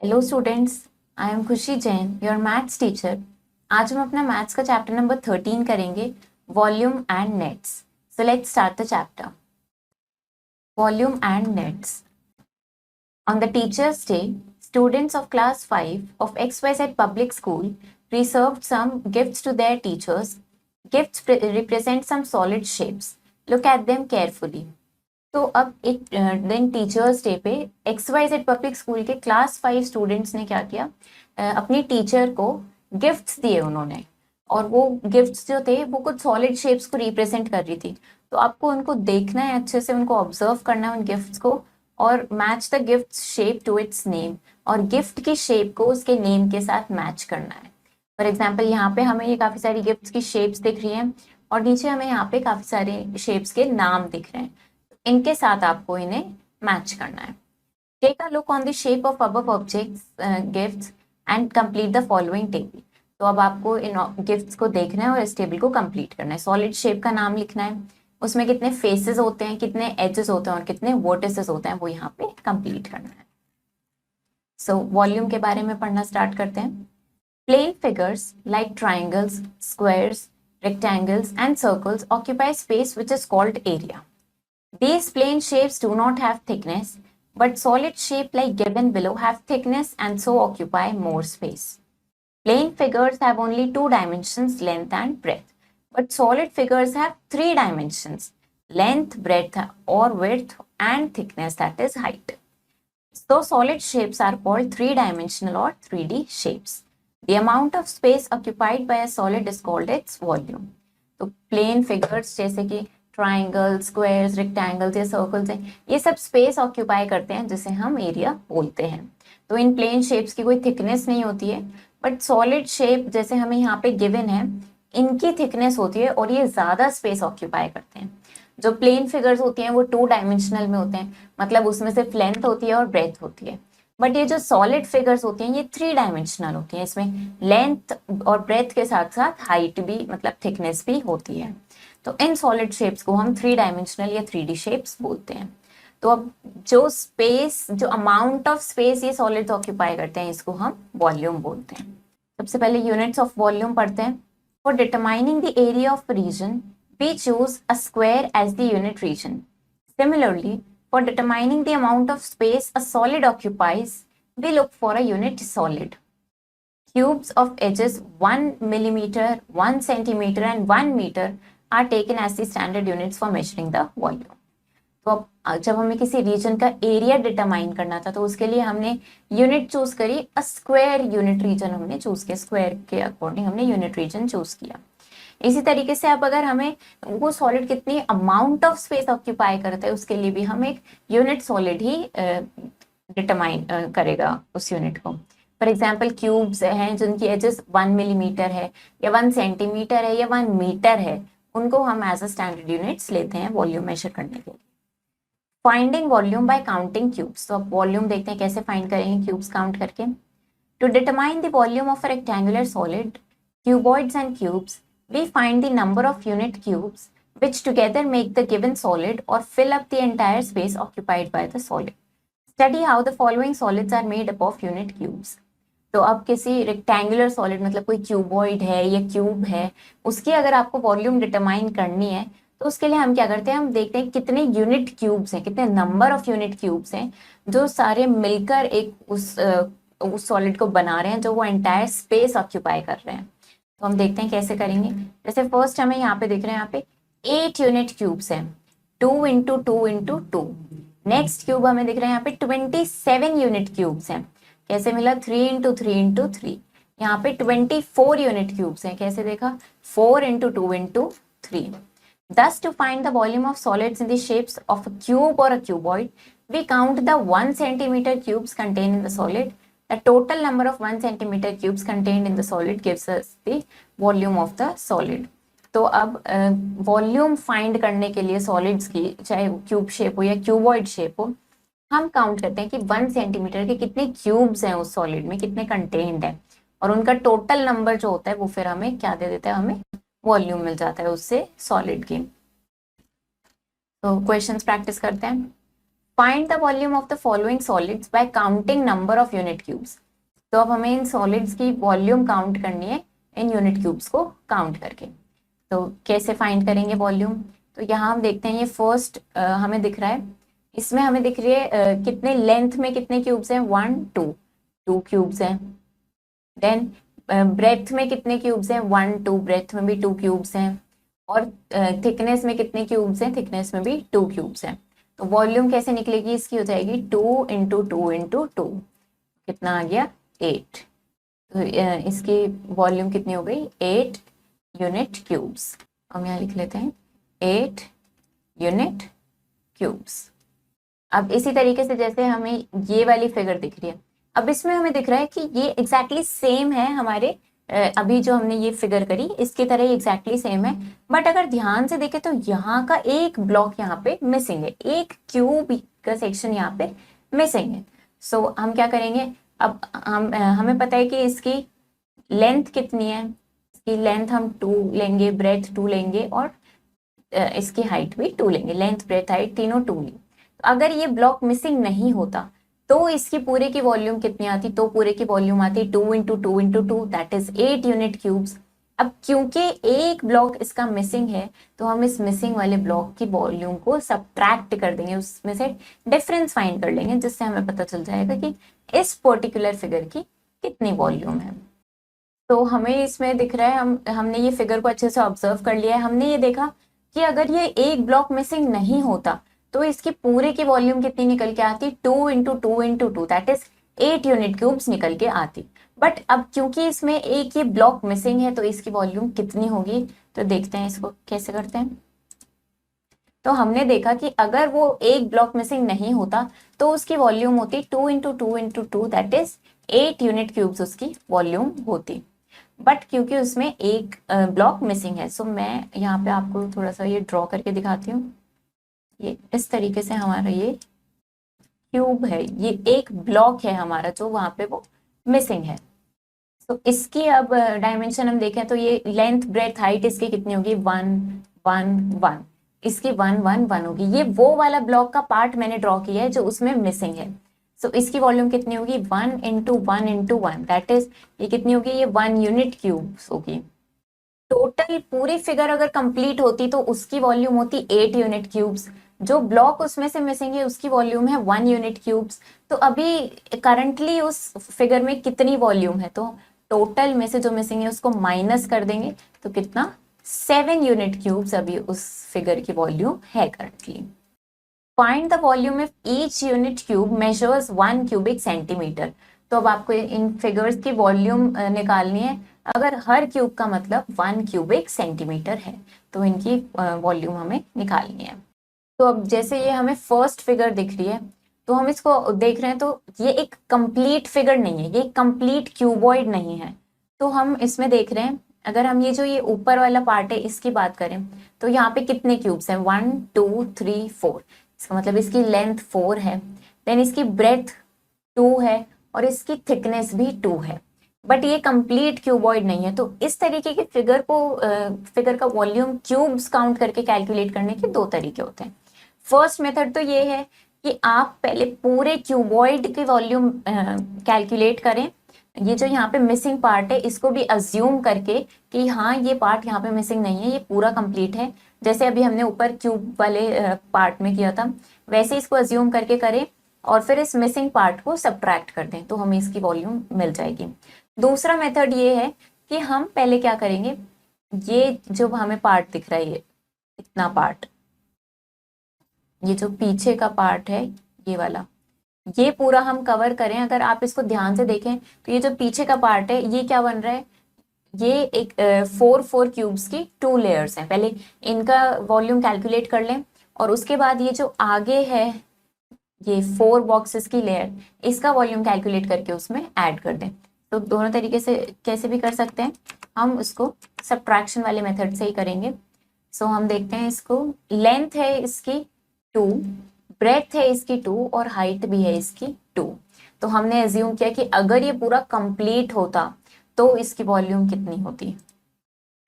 Hello students, I am खुशी Jain, your maths teacher. आज हम अपना मैथ्स का चैप्टर नंबर 13 करेंगे, volume and nets. So let's start the chapter. Volume and nets. On the Teachers' Day, students of class 5 of XYZ Public School reserved some gifts to their teachers. Gifts represent some solid shapes. Look at them carefully. तो अब एक दिन teachers day पे XYZ public school के class 5 students ने क्या किया, अपनी टीचर को गिफ्ट्स दिए उन्होंने। और वो गिफ्ट्स जो थे वो कुछ सॉलिड शेप्स को रिप्रेजेंट कर रही थी। तो आपको उनको देखना है, अच्छे से उनको ऑब्जर्व करना है उन गिफ्ट्स को, और match the gift shape to its name. और गिफ्ट की शेप को उसके नेम के साथ मैच करना है। फॉर एग्जाम्पल यहाँ पे हमें ये काफी सारी गिफ्ट्स की शेप्स दिख रही हैं, और नीचे हमें यहाँ पे काफी सारे शेप्स के नाम दिख रहे हैं। इनके साथ आपको इन्हें मैच करना है। Take a look on the shape of above objects gifts and complete the following table. तो अब आपको इन गिफ्ट्स को देखना है और इस टेबल को कंप्लीट करना है। सॉलिड शेप का नाम लिखना है, उसमें कितने फेसेस होते हैं, कितने एजेस होते हैं और कितने वर्टिसेस होते हैं, वो यहाँ पे कंप्लीट करना है। सो वॉल्यूम के बारे में पढ़ना स्टार्ट करते हैं। Plane figures like triangles, squares, rectangles and circles occupy space which is called area. These plane shapes do not have thickness, but solid shape like given below have thickness and so occupy more space. Plane figures have only two dimensions, length and breadth, but solid figures have three dimensions, length, breadth or width and thickness, that is height. So solid shapes are called three-dimensional or 3D shapes. The amount of space occupied by a solid is called its volume. तो plane figures जैसे कि triangle, squares, rectangles या circles हैं, ये सब space occupy करते हैं जिसे हम एरिया बोलते हैं। तो इन प्लेन शेप्स की कोई थिकनेस नहीं होती है, बट सॉलिड शेप जैसे हमें यहाँ पे गिवन है, इनकी थिकनेस होती है और ये ज्यादा स्पेस ऑक्यूपाई करते हैं। जो प्लेन फिगर्स होती हैं वो 2 डायमेंशनल में होते हैं, मतलब उसमें सिर्फ लेंथ होती है और ब्रेथ होती है। बट ये जो सॉलिड फिगर्स होती हैं ये 3 डायमेंशनल होती हैं, इसमें लेंथ और ब्रेथ के साथ साथ हाइट भी, मतलब थिकनेस भी होती है। तो इन सॉलिड शेप्स को हम 3 डायमेंशनल या 3D शेप्स बोलते हैं। तो अब जो स्पेस, जो अमाउंट ऑफ स्पेस ये सॉलिड्स ऑक्यूपाई करते हैं, इसको हम वॉल्यूम बोलते हैं। सबसे पहले यूनिट्स ऑफ वॉल्यूम पढ़ते हैं। For determining the area of region we choose a square as the unit region. Similarly, for determining the amount of space a solid occupies, we look for a unit solid. Cubes of edges 1 millimeter, 1 centimeter and 1 meter are taken as the standard units for measuring the volume. तो अब जब हमें किसी reason का area determine करना था तो उसके लिए हमने यूनिट चूज करी, अ स्क्वायर यूनिट रीजन हमने चूज किया, स्क्वायर के अकॉर्डिंग हमने यूनिट रीजन चूज किया। इसी तरीके से अब अगर हमें वो सॉलिड कितनी अमाउंट ऑफ स्पेस ऑक्यूपाई करता है, उसके लिए भी हम एक यूनिट सॉलिड ही डिटरमाइन करेगा उस यूनिट को। फॉर एग्जाम्पल क्यूब्स हैं जिनकी एजेस 1 मिलीमीटर है या 1 सेंटीमीटर है या 1 मीटर है, उनको हम एज अ स्टैंडर्ड यूनिट्स लेते हैं वॉल्यूम मेजर करने के लिए। Finding volume by counting cubes. तो अब वॉल्यूम देखते हैं कैसे फाइंड करेंगे क्यूब्स काउंट करके। To determine the volume of a rectangular solid, cuboids and cubes, we find the number of unit cubes which together make the given solid or fill up the entire space occupied by the solid. Study how the following solids are made up of unit cubes. तो अब किसी rectangular solid, मतलब कोई cuboid है या cube है, उसकी अगर आपको वॉल्यूम डिटरमाइन करनी है तो उसके लिए हम क्या करते हैं, हम देखते हैं कितने यूनिट क्यूब्स हैं, कितने नंबर ऑफ यूनिट क्यूब्स हैं जो सारे मिलकर एक उस सॉलिड को बना रहे हैं, जो वो एंटायर स्पेस ऑक्यूपाई कर रहे हैं। तो हम देखते हैं कैसे करेंगे। जैसे फर्स्ट हमें यहाँ पे दिख रहे हैं, यहाँ पे 8 यूनिट क्यूब्स हैं, 2 इंटू 2 इंटू 2। नेक्स्ट क्यूब हमें दिख रहे हैं यहाँ पे 27 यूनिट क्यूब्स हैं, कैसे मिला, 3 इंटू 3 इंटू 3। यहाँ पे 24 यूनिट क्यूब्स हैं, कैसे देखा, 4 into 2 into 3। Thus, to find the volume of solids in the shapes of a cube or a cuboid, we count the 1 centimeter cubes contained in the solid. The total number of 1 centimeter cubes contained in the solid gives us the volume of the solid. तो अब volume find करने के लिए solids की, चाहे cube shape हो या cuboid shape हो, हम काउंट करते हैं कि 1 सेंटीमीटर के कितने क्यूब्स हैं उस सॉलिड में, कितने कंटेन्ड है, और उनका टोटल नंबर जो होता है वो फिर हमें क्या दे देता है, हमें वॉल्यूम मिल जाता है उससे सॉलिड की। तो क्वेश्चंस प्रैक्टिस करते हैं। Find the volume of the following solids bye counting number of unit cubes. तो अब हमें इन सॉलिड्स की वॉल्यूम काउंट करनी है इन यूनिट क्यूब्स को काउंट करके। तो कैसे फाइंड करेंगे वॉल्यूम? तो यहाँ हम देखते हैं, ये फर्स्ट हमें दिख रहा है, इसमें हमें दिख रही है कितने लेंथ में कितने क्यूब्स हैं, 1 2 2 क्यूब्स हैं। देन ब्रेथ में कितने क्यूब्स हैं, 1 2, ब्रेथ में भी 2 क्यूब्स हैं। और थिकनेस में कितने क्यूब्स हैं, थिकनेस में भी 2 क्यूब्स हैं। तो वॉल्यूम कैसे निकलेगी इसकी, हो जाएगी 2 इंटू 2 इंटू 2, कितना आ गया, 8। तो इसकी वॉल्यूम कितनी हो गई, 8 यूनिट क्यूब्स। हम यहाँ लिख लेते हैं 8 यूनिट क्यूब्स। अब इसी तरीके से जैसे हमें ये वाली फिगर दिख रही है, अब इसमें हमें दिख रहा है कि ये एग्जैक्टली सेम है हमारे अभी जो हमने ये फिगर करी इसकी तरह ही एग्जैक्टली सेम है। बट अगर ध्यान से देखें तो यहाँ का एक ब्लॉक यहाँ पे मिसिंग है, एक क्यूब का सेक्शन यहाँ पे मिसिंग है। सो हम क्या करेंगे, अब हम हमें पता है कि इसकी लेंथ कितनी है, इसकी लेंथ हम 2 लेंगे, ब्रेथ 2 लेंगे और इसकी हाइट भी 2 लेंगे, लेंथ ब्रेथ हाइट तीनों 2 ली। तो अगर ये ब्लॉक मिसिंग नहीं होता तो इसकी पूरे की वॉल्यूम कितनी आती, तो पूरे की वॉल्यूम आती 2 into 2 into 2, that is 8 unit cubes. अब क्योंकि एक ब्लॉक इसका मिसिंग है तो हम इस मिसिंग वाले ब्लॉक की वॉल्यूम को सबट्रैक्ट कर देंगे, उसमें से डिफरेंस फाइंड कर लेंगे, जिससे हमें पता चल जाएगा कि इस पर्टिकुलर फिगर की कितनी वॉल्यूम है। तो हमें इसमें दिख रहा है, हमने ये फिगर को अच्छे से ऑब्जर्व कर लिया है। हमने ये देखा कि अगर ये एक ब्लॉक मिसिंग नहीं होता तो इसकी पूरे की वॉल्यूम कितनी निकल के आती, 2 into 2 into 2, that is 8 unit cubes निकल के आती। बट अब क्योंकि इसमें एक ये ब्लॉक मिसिंग है तो इसकी वॉल्यूम कितनी होगी, तो देखते हैं इसको कैसे करते हैं। तो हमने देखा कि अगर वो एक ब्लॉक मिसिंग नहीं होता तो उसकी वॉल्यूम होती 2 into 2 into 2, that is 8 unit cubes उसकी वॉल्यूम होती। बट क्योंकि उसमें एक ब्लॉक मिसिंग है, सो मैं यहाँ पे आपको थोड़ा सा ये ड्रॉ करके दिखाती हूँ। ये इस तरीके से हमारा ये क्यूब है, ये एक ब्लॉक है हमारा जो वहां पे वो मिसिंग है। तो इसकी अब डायमेंशन हम देखें तो ये लेंथ ब्रेथ हाइट इसकी कितनी होगी, 1 1 1, इसकी 1 1 1 होगी। ये वो वाला ब्लॉक का पार्ट मैंने ड्रॉ किया है जो उसमें मिसिंग है। सो इसकी वॉल्यूम कितनी होगी, 1 इंटू 1 इंटू 1, दैट इज ये कितनी होगी, ये 1 यूनिट क्यूब होगी। टोटल पूरी फिगर अगर कंप्लीट होती तो उसकी वॉल्यूम होती 8 यूनिट क्यूब्स। जो ब्लॉक उसमें से मिसिंग है उसकी वॉल्यूम है 1 यूनिट क्यूब्स। तो अभी करंटली उस फिगर में कितनी वॉल्यूम है, तो टोटल में से जो मिसिंग है उसको माइनस कर देंगे तो कितना, 7 यूनिट क्यूब्स अभी उस फिगर की वॉल्यूम है currently. Find the volume of each unit cube measures 1 cubic centimetre. तो अब आपको इन फिगर्स की वॉल्यूम निकालनी है। अगर हर क्यूब का मतलब 1 क्यूबिक सेंटीमीटर है तो इनकी वॉल्यूम हमें निकालनी है। तो अब जैसे ये हमें फर्स्ट फिगर दिख रही है तो हम इसको देख रहे हैं तो ये एक कंप्लीट फिगर नहीं है, ये कंप्लीट क्यूबॉइड नहीं है। तो हम इसमें देख रहे हैं, अगर हम ये जो ये ऊपर वाला पार्ट है इसकी बात करें तो यहाँ पे कितने क्यूब्स हैं, 1 2 3 4। इसका मतलब इसकी लेंथ 4 है, देन इसकी ब्रेथ 2 है और इसकी थिकनेस भी 2 है। बट ये कंप्लीट क्यूबॉइड नहीं है। तो इस तरीके के फिगर को फिगर का वॉल्यूम क्यूब्स काउंट करके कैलकुलेट करने के 2 तरीके होते हैं। फर्स्ट मेथड तो ये है कि आप पहले पूरे क्यूबॉइड की वॉल्यूम कैलकुलेट करें। ये जो यहाँ पे मिसिंग पार्ट है इसको भी अज्यूम करके कि हाँ ये पार्ट यहाँ पे मिसिंग नहीं है, ये पूरा कंप्लीट है, जैसे अभी हमने ऊपर क्यूब वाले पार्ट में किया था वैसे इसको अज्यूम करके करें और फिर इस मिसिंग पार्ट को सब्ट्रैक्ट कर दें तो हमें इसकी वॉल्यूम मिल जाएगी। दूसरा मेथड ये है कि हम पहले क्या करेंगे, ये जो हमें पार्ट दिख रहा है ये इतना पार्ट, ये जो पीछे का पार्ट है ये वाला, ये पूरा हम कवर करें। अगर आप इसको ध्यान से देखें तो ये जो पीछे का पार्ट है ये क्या बन रहा है, ये एक 4 क्यूब्स की 2 लेयर्स हैं। पहले इनका वॉल्यूम कैलकुलेट कर लें और उसके बाद ये जो आगे है ये 4 बॉक्सेस की लेयर, इसका वॉल्यूम कैलकुलेट करके उसमें ऐड कर दें। तो दोनों तरीके से कैसे भी कर सकते हैं, हम उसको सब्ट्रैक्शन वाले मेथड से ही करेंगे। सो हम देखते हैं इसको, लेंथ है इसकी 2, ब्रेथ है इसकी 2 और हाइट भी है इसकी 2। तो हमने एज्यूम किया कि अगर ये पूरा कंप्लीट होता तो इसकी वॉल्यूम कितनी होती।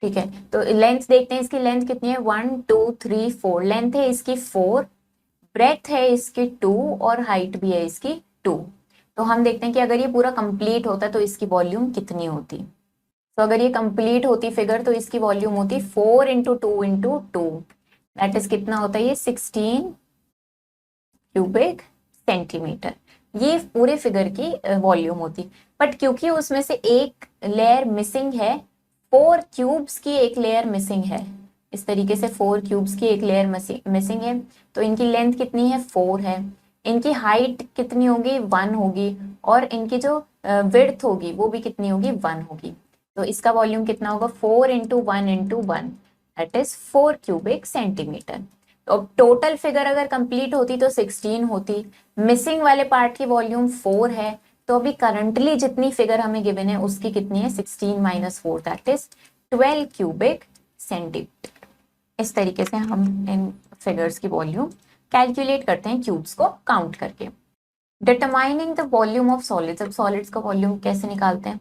ठीक है, तो लेंथ देखते हैं, इसकी लेंथ कितनी है, 1 2 3 4, लेंथ है इसकी 4, ब्रेथ है इसकी 2 और हाइट भी है इसकी 2। तो हम देखते हैं कि अगर ये पूरा कंप्लीट होता तो इसकी वॉल्यूम कितनी होती। तो अगर ये कंप्लीट होती फिगर तो इसकी वॉल्यूम होती 4 इंटू 2 इंटू 2, दैट इज कितना होता है ये 16 क्यूबिक सेंटीमीटर। ये पूरे फिगर की वॉल्यूम होती। बट क्योंकि उसमें से एक लेयर मिसिंग है, 4 क्यूब्स की एक लेयर मिसिंग है, इस तरीके से 4 क्यूब्स की एक लेयर मिसिंग है, तो इनकी लेंथ कितनी है 4 है, इनकी हाइट कितनी होगी 1 होगी, और इनकी जो विड्थ होगी वो भी कितनी होगी 1 होगी। तो इसका वॉल्यूम कितना होगा 4 into 1 into 1, that is 4 cubic centimetre. तो टोटल फिगर अगर कंप्लीट होती तो 16 होती, मिसिंग वाले पार्ट की वॉल्यूम 4 है, तो अभी करंटली जितनी फिगर हमें गिवन है उसकी कितनी है 16 minus 4, that is 12 cubic centimetre. इस तरीके से हम इन फिगर्स की वॉल्यूम कैलकुलेट करते हैं क्यूब्स को काउंट करके। Determining the volume of solids, अब सॉलिड्स का वॉल्यूम कैसे निकालते हैं।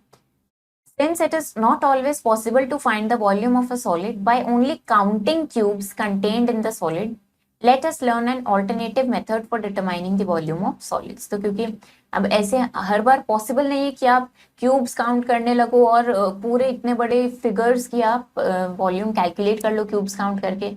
Since it is not always possible to find the volume of a solid by only counting cubes contained in the solid, let us learn an alternative method for determining the volume of solids। तो क्योंकि अब ऐसे हर बार possible नहीं है कि आप cubes count करने लगो और पूरे इतने बड़े फिगर्स की आप वॉल्यूम कैलकुलेट कर लो क्यूब्स काउंट करके,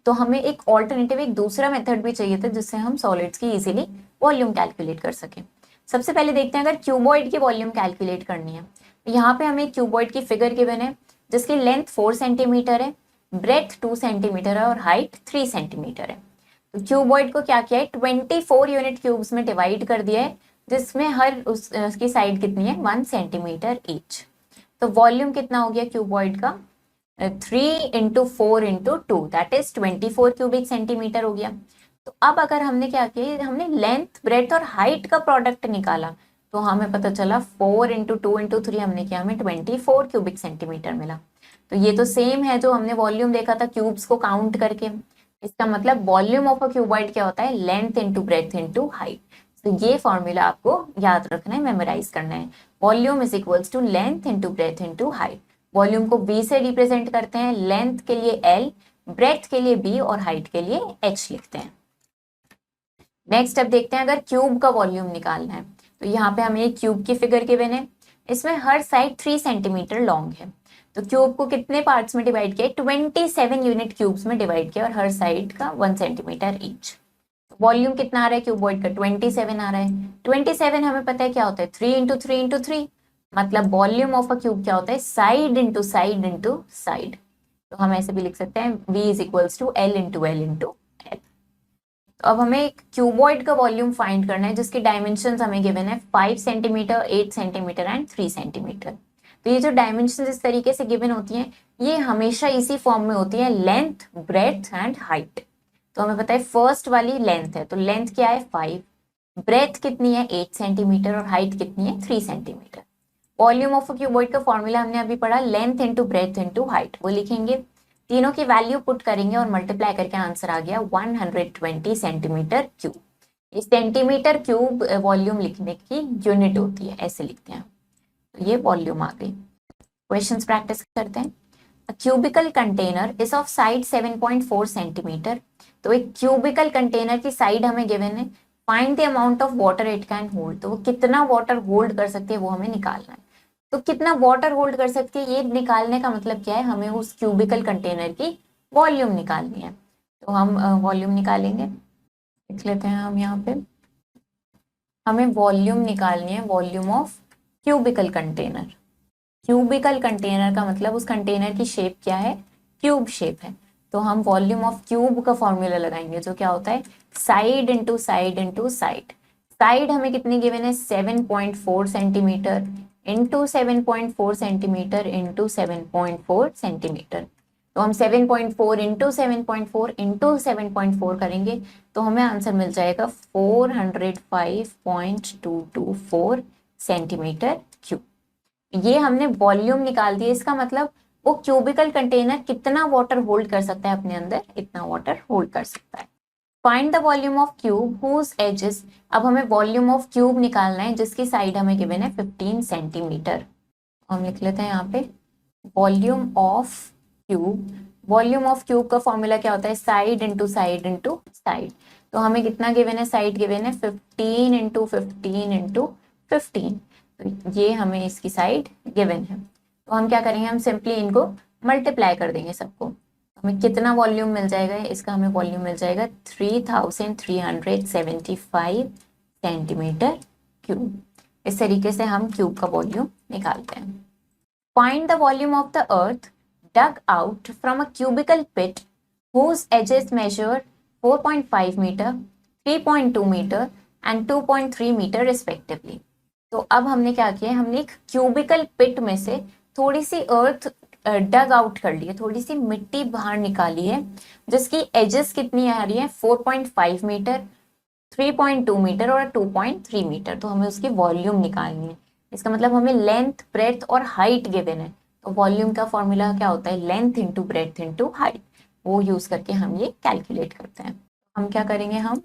तो हमें एक ऑल्टरनेटिव, एक दूसरा मेथड भी चाहिए था जिससे हम सॉलिड्स की इजीली वॉल्यूम कैलकुलेट कर सकें। सबसे पहले देखते हैं अगर क्यूबॉइड की वॉल्यूम कैलकुलेट करनी है। यहाँ पे हमें क्यूबॉइड की फिगर गिवन है जिसकी लेंथ 4 सेंटीमीटर है, ब्रेथ 2 सेंटीमीटर है और हाइट 3 सेंटीमीटर है। तो क्यूबॉइड को क्या किया है 24 यूनिट क्यूब्स में डिवाइड कर दिया है, जिसमें हर उसकी साइड कितनी है 1 सेंटीमीटर ईच। तो वॉल्यूम कितना हो गया क्यूबॉइड का 3 into 4 into 2, that is 24 cubic centimetre हो गया। तो अब अगर हमने क्या किया, हमने लेंथ ब्रेथ और हाइट का प्रोडक्ट निकाला, तो हमें पता चला 4 इंटू 2 इंटू 3 हमने किया, हमें 24 क्यूबिक सेंटीमीटर मिला। तो ये तो सेम है जो हमने वॉल्यूम देखा था क्यूब्स को काउंट करके। इसका मतलब वॉल्यूम ऑफ अ क्यूबॉइड क्या होता है, length into breadth into height. तो ये फॉर्मूला आपको याद रखना है, मेमोराइज करना है। Volume is equals to length into breadth into height. Volume को V से रिप्रेजेंट करते हैं, लेंथ के लिए L, ब्रेथ के लिए B और हाइट के लिए H लिखते हैं। नेक्स्ट अब देखते हैं अगर क्यूब का वॉल्यूम निकालना है, तो यहाँ पे हमें एक क्यूब की फिगर गिवन है, इसमें हर साइड 3 सेंटीमीटर लॉन्ग है। तो क्यूब को कितने पार्ट्स में डिवाइड किया, 27 यूनिट क्यूब्स में डिवाइड किया और हर साइड का 1 सेंटीमीटर ईच। वॉल्यूम कितना आ रहा है क्यूबॉइड का 27 आ रहा है। 27 हमें पता है क्या होता है 3 इंटू 3 इंटू 3, मतलब वॉल्यूम ऑफ अ क्यूब क्या होता है side into side into side. तो हम ऐसे भी लिख सकते हैं V is equals to L into L into L। तो अब हमें एक क्यूबॉइड का वॉल्यूम फाइंड करना है जिसकी डायमेंशंस हमें गिवन है 5 सेंटीमीटर, 8 सेंटीमीटर एंड 3 सेंटीमीटर। तो ये जो डायमेंशंस इस तरीके से गिवन होती हैं, ये हमेशा इसी फॉर्म में होती है, लेंथ ब्रेथ एंड हाइट। तो हमें पता है फर्स्ट वाली लेंथ है, तो लेंथ क्या है 5, ब्रेथ कितनी है 8 सेंटीमीटर और हाइट कितनी है 3 centimetre. Volume of a cuboid का फॉर्मूला हमने अभी पढ़ा, length into breadth into height, वो लिखेंगे, तीनों की वैल्यू पुट करेंगे और मल्टीप्लाई करके आंसर आ गया 120 सेंटीमीटर क्यूब। ये सेंटीमीटर क्यूब वॉल्यूम लिखने की यूनिट होती है, ऐसे लिखते हैं। तो ये वॉल्यूम आ गई। क्वेश्चंस प्रैक्टिस करते हैं। A cubical container is of side 7.4 centimetre. तो एक क्यूबिकल कंटेनर की साइड हमें गिवन है, find the amount of water it can hold. तो वो कितना वाटर होल्ड कर सकती है वो हमें निकालना है। तो कितना वाटर होल्ड कर सकती है ये निकालने का मतलब क्या है, हमें उस क्यूबिकल कंटेनर की वॉल्यूम निकालनी है। तो हम वॉल्यूम निकालेंगे, लिख लेते हैं हम यहाँ पे, हमें वॉल्यूम निकालनी है, volume of cubical container. Cubical container का मतलब उस कंटेनर की शेप क्या है, क्यूब शेप है। तो हम वॉल्यूम ऑफ क्यूब का फॉर्मूला लगाएंगे जो क्या होता है side into side into side. Side हमें कितनी गिवन है 7.4 centimetre into 7.4 centimetre into 7.4 centimetre. तो हम 7.4 इंटू 7.4 इंटू 7.4 करेंगे तो हमें आंसर मिल जाएगा 405.224 सेंटीमीटर क्यूब। ये हमने वॉल्यूम निकाल दिया, इसका मतलब वो क्यूबिकल कंटेनर कितना वाटर होल्ड कर सकता है अपने अंदर, इतना वाटर होल्ड कर सकता है। Find the volume of cube whose edges. अब हमें वॉल्यूम ऑफ क्यूब निकालना है जिसकी साइड हमें गिवन है 15 सेंटीमीटर। हम लिख लेते हैं यहाँ पे volume of cube. Volume of cube का फॉर्मूला क्या होता है side into side into side. तो हमें कितना गिवन है, साइड गिवन है 15 इंटू 15 इंटू 15, तो ये हमें इसकी साइड गिवन है। तो हम क्या करेंगे, हम सिंपली इनको मल्टीप्लाई कर देंगे सबको। हमें कितना वॉल्यूम मिल जाएगा, इसका हमें वॉल्यूम मिल जाएगा 3375 सेंटीमीटर क्यूब। इस तरीके से हम क्यूब का वॉल्यूम निकालते हैं। Find the volume of the earth dug out from a cubical pit whose edges measure 4.5 meter, 3.2 meter and 2.3 meter respectively। तो अब हमने क्या किया, हमने एक क्यूबिकल पिट में से थोड़ी सी अर्थ डग आउट कर ली है, थोड़ी सी मिट्टी बाहर निकाली है, जिसकी एजेस कितनी आ रही है 4.5 मीटर, 3.2 मीटर और 2.3 मीटर। तो हमें उसकी वॉल्यूम निकालनी है। इसका मतलब हमें लेंथ, ब्रेथ और हाइट गिवन है। तो वॉल्यूम का फॉर्मूला क्या होता है, length into breadth into height, वो यूज करके हम ये कैलकुलेट करते हैं। हम क्या करेंगे, हम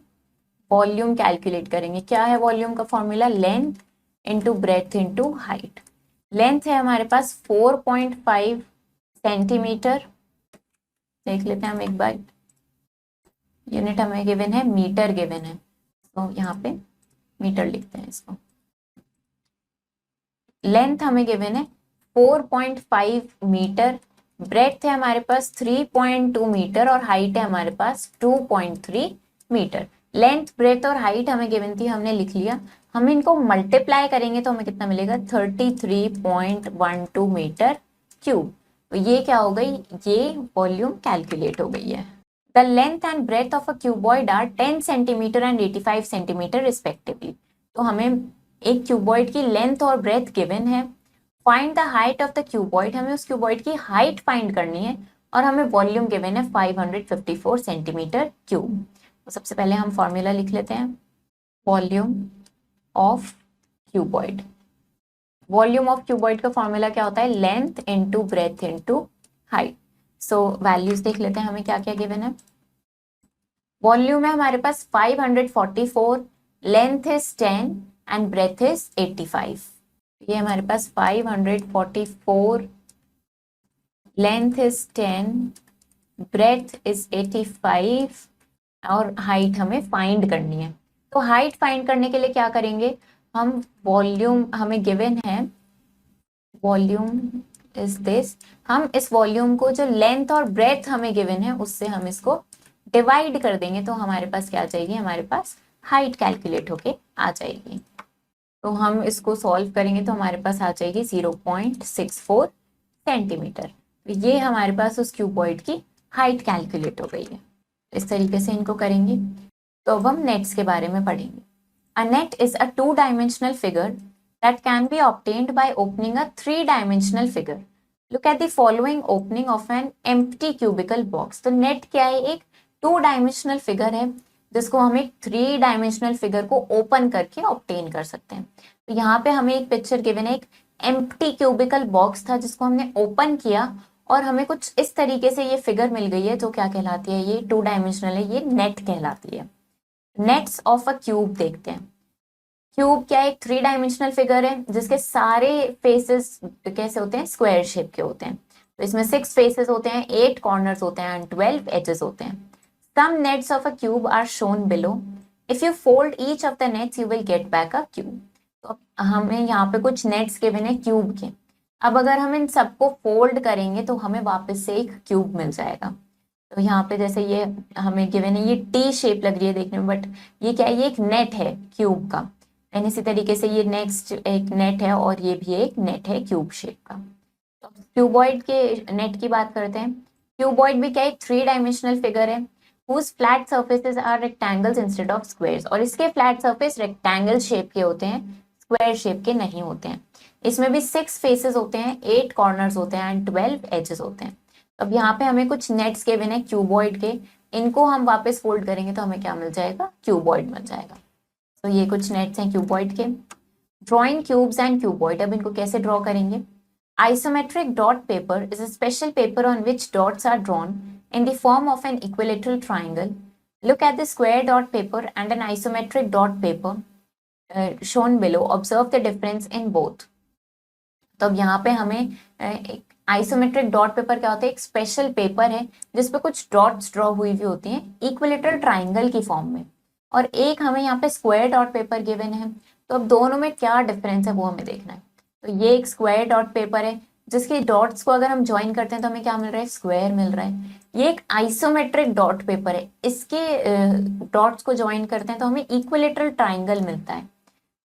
वॉल्यूम कैलकुलेट करेंगे। क्या है वॉल्यूम का formula, length into breadth into height. Length है हमारे पास 4.5 सेंटीमीटर, देख लेते हैं हम एक बार, यूनिट हमें गिवन है मीटर गिवन है, तो यहाँ पे मीटर लिखते हैं इसको। लेंथ हमें गिवन है 4.5 मीटर, ब्रेथ है हमारे पास 3.2 मीटर और हाइट है हमारे पास 2.3 मीटर। लेंथ, ब्रेथ और हाइट हमें गिवन थी, हमने लिख लिया। हम इनको मल्टीप्लाई करेंगे तो हमें कितना मिलेगा, 33.12 मीटर क्यूब। तो ये क्या हो गई, ये वॉल्यूम कैलकुलेट हो गई है। The length and breadth of a cuboid are 10 centimetre and 85 centimetre respectively. तो हमें एक क्यूबॉइड की लेंथ और ब्रेथ गिवन है। Find the height of the cuboid, हमें उस क्यूबॉइड की हाइट फाइंड करनी है, और हमें वॉल्यूम गिवन है 554 सेंटीमीटर क्यूब। तो सबसे पहले हम फॉर्मूला लिख लेते हैं, volume of cuboid. Volume of cuboid का फॉर्मूला क्या होता है, length into breadth into height. So values देख लेते हैं हमें क्या क्या गिवन है। वॉल्यूम है हमारे पास 544, length is 10 and breadth is 85। ये हमारे पास 544, लेंथ इज 10, ब्रेथ इज 85 और हाइट हमें फाइंड करनी है। तो हाइट फाइंड करने के लिए क्या करेंगे, हम वॉल्यूम हमें गिवन है, वॉल्यूम इज दिस, हम इस वॉल्यूम को जो लेंथ और ब्रेथ हमें गिवन है उससे हम इसको डिवाइड कर देंगे, तो हमारे पास क्या आ जाएगी, हमारे पास हाइट कैलकुलेट होके आ जाएगी। तो हम इसको सॉल्व करेंगे तो हमारे पास आ जाएगी 0.64 सेंटीमीटर। तो ये हमारे पास उस क्यूबॉइड की हाइट कैलकुलेट हो गई है। इस तरीके से इनको करेंगे। तो अब हम नेट्स के बारे में पढ़ेंगे। A net is a 2-dimensional figure that can be obtained by opening a 3-dimensional figure. Look at the following opening of an empty cubical box. तो नेट क्या है, एक 2-dimensional figure है जिसको हम एक 3-dimensional figure को ओपन करके ऑब्टेन कर सकते हैं। तो यहाँ पे हमें एक पिक्चर गिवन है, एक एम्प्टी क्यूबिकल बॉक्स था जिसको हमने ओपन किया और हमें कुछ इस तरीके से ये फिगर मिल गई है, जो क्या कहलाती है, ये 2-dimensional है, ये नेट कहलाती है। नेट्स ऑफ अ क्यूब देखते हैं। क्यूब क्या एक 3-dimensional फिगर है जिसके सारे फेसेस कैसे होते हैं, स्क्वायर शेप के होते हैं। तो इसमें 6 फेसेस होते हैं, 8 कॉर्नर्स होते हैं एंड 12 एजेस होते हैं। Some nets of a cube are shown below. If you fold each of the nets you will get back a cube. तो हमें यहाँ पे कुछ नेट्स गिवन है क्यूब के। अब अगर हम इन सबको फोल्ड करेंगे तो हमें वापस से एक क्यूब मिल जाएगा। तो यहाँ पे जैसे ये हमें गिवन है, ये टी शेप लग रही है देखने में, बट ये क्या है, ये एक नेट है क्यूब का। एंड इसी तरीके से ये नेक्स्ट एक नेट है और ये भी एक नेट है क्यूब शेप का। तो क्यूबॉइड के नेट की बात करते हैं। क्यूबॉइड भी क्या एक 3-dimensional फिगर है whose flat surfaces are rectangles instead of squares। और इसके फ्लैट सरफेस रेक्टेंगल शेप के होते हैं, स्क्वायर शेप के नहीं होते हैं। इसमें भी 6 फेसेस होते हैं, 8 कॉर्नर्स होते हैं एंड 12 एजेस होते हैं। अब यहाँ पे हमें कुछ नेट्स के बिना क्यूबॉइड के, इनको हम वापस फोल्ड करेंगे तो हमें क्या मिल जाएगा, क्यूबॉइड मिल जाएगा। तो ये कुछ नेट्स हैं क्यूबॉइड के। ड्रॉइंग क्यूब्स एंड क्यूबॉइड, अब इनको कैसे ड्रॉ करेंगे। Isometric dot paper is a special paper on which dots are drawn in the form of an equilateral triangle. Look at the square dot paper and an isometric dot paper shown below. Observe the difference in both. तो अब यहाँ पे हमें एक isometric dot paper क्या होता है, एक स्पेशल पेपर है जिसपे कुछ डॉट्स ड्रॉ हुई हुई होती हैं इक्विलेटरल ट्राइंगल की फॉर्म में। और एक हमें यहाँ पे स्क्वायर डॉट पेपर गिवन है। तो अब दोनों में क्या डिफरेंस है वो हमें देखना है। तो ये एक स्क्वायर डॉट पेपर है जिसके डॉट्स को अगर हम ज्वाइन करते हैं तो हमें क्या मिल रहा है, स्क्वायर मिल रहा है। ये एक आइसोमेट्रिक डॉट पेपर है, इसके डॉट्स को ज्वाइन करते हैं तो हमें इक्विलेटरल ट्राइंगल मिलता है।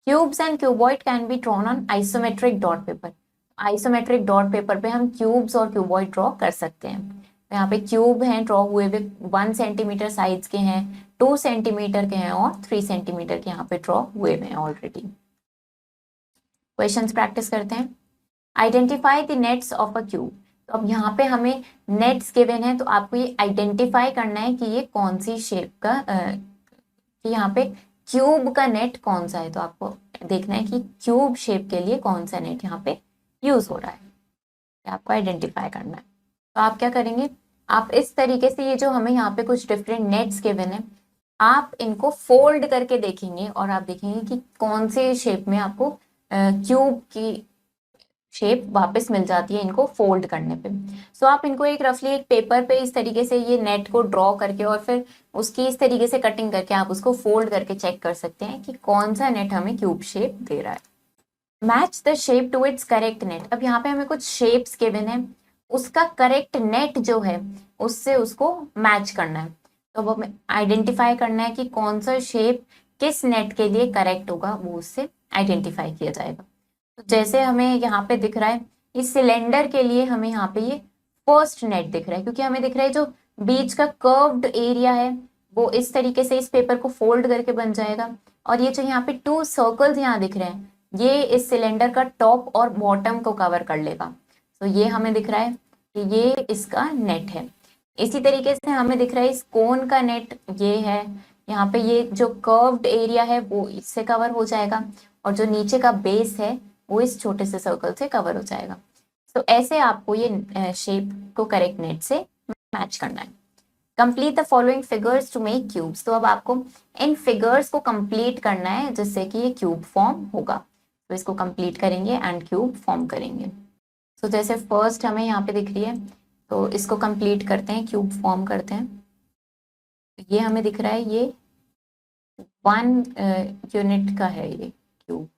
Cubes and cuboid can be drawn on isometric dot paper. Isometric dot paper पे हम क्यूब्स और क्यूबॉइड ड्रॉ कर सकते हैं। तो यहाँ पे क्यूब हैं ड्रॉ हुए हुए 1 सेंटीमीटर साइज के हैं, 2 सेंटीमीटर के हैं और 3 सेंटीमीटर के यहाँ पे ड्रॉ हुए हैं ऑलरेडी। क्वेश्चंस प्रैक्टिस करते हैं। Identify the nets of a cube. तो अब यहाँ पे हमें नेट्स गिवन है तो आपको ये आइडेंटिफाई करना है कि ये कौन सी शेप का कि यहाँ पे क्यूब का नेट कौन सा है। तो आपको देखना है कि क्यूब शेप के लिए कौन सा नेट यहाँ पे यूज हो रहा है, आपको आइडेंटिफाई करना है। तो आप क्या करेंगे, आप इस तरीके से ये जो हमें यहाँ पे कुछ डिफरेंट नेट्स गिवन है, आप इनको फोल्ड करके देखेंगे और आप देखेंगे कि कौन से शेप में आपको क्यूब की शेप वापस मिल जाती है इनको फोल्ड करने पे। सो आप इनको एक रफली एक पेपर पे इस तरीके से ये नेट को ड्रॉ करके और फिर उसकी इस तरीके से कटिंग करके आप उसको फोल्ड करके चेक कर सकते हैं कि कौन सा नेट हमें क्यूब शेप दे रहा है। Match the shape to its correct net. अब यहाँ पे हमें कुछ शेप्स गिवन है, उसका करेक्ट नेट जो है उससे उसको मैच करना है। तो अब हमें आइडेंटिफाई करना है कि कौन सा शेप किस नेट के लिए करेक्ट होगा, वो उससे आइडेंटिफाई किया जाएगा। तो जैसे हमें यहाँ पे दिख रहा है, इस सिलेंडर के लिए हमें यहाँ पे ये फर्स्ट नेट दिख रहा है क्योंकि हमें दिख रहा है जो बीच का कर्व्ड एरिया है वो इस तरीके से इस पेपर को फोल्ड करके बन जाएगा। और ये जो यहाँ पे 2 सर्कल्स यहाँ दिख रहे हैं ये इस सिलेंडर का टॉप और बॉटम को कवर कर लेगा। तो ये हमें दिख रहा है कि ये इसका नेट है। इसी तरीके से हमें दिख रहा है इस कोन का नेट ये है, यहाँ पे ये जो कर्व्ड एरिया है वो इससे कवर हो जाएगा और जो नीचे का बेस है वो इस छोटे से सर्कल से कवर हो जाएगा। तो ऐसे आपको ये शेप को करेक्ट नेट से मैच करना है। Complete the following figures to make cubes. तो अब आपको इन फिगर्स को कंप्लीट करना है जिससे कि ये क्यूब फॉर्म होगा। तो इसको कंप्लीट करेंगे एंड क्यूब फॉर्म करेंगे। तो जैसे फर्स्ट हमें यहाँ पे दिख रही है तो इसको कंप्लीट करते हैं, क्यूब फॉर्म करते हैं। ये हमें दिख रहा है ये 1 यूनिट का है ये क्यूब।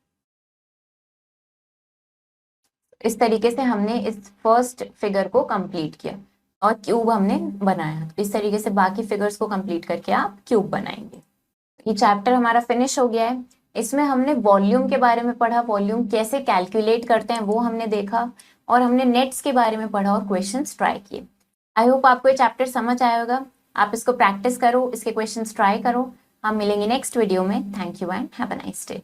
इस तरीके से हमने इस फर्स्ट फिगर को कंप्लीट किया और क्यूब हमने बनाया। तो इस तरीके से बाकी फिगर्स को कंप्लीट करके आप क्यूब बनाएंगे। ये चैप्टर हमारा फिनिश हो गया है। इसमें हमने वॉल्यूम के बारे में पढ़ा, वॉल्यूम कैसे कैलकुलेट करते हैं वो हमने देखा और हमने नेट्स के बारे में पढ़ा और क्वेश्चंस ट्राई किए। आई होप आपको ये चैप्टर समझ आया होगा। आप इसको प्रैक्टिस करो, इसके क्वेश्चंस ट्राई करो। हम मिलेंगे नेक्स्ट वीडियो में। Thank you and have a nice day.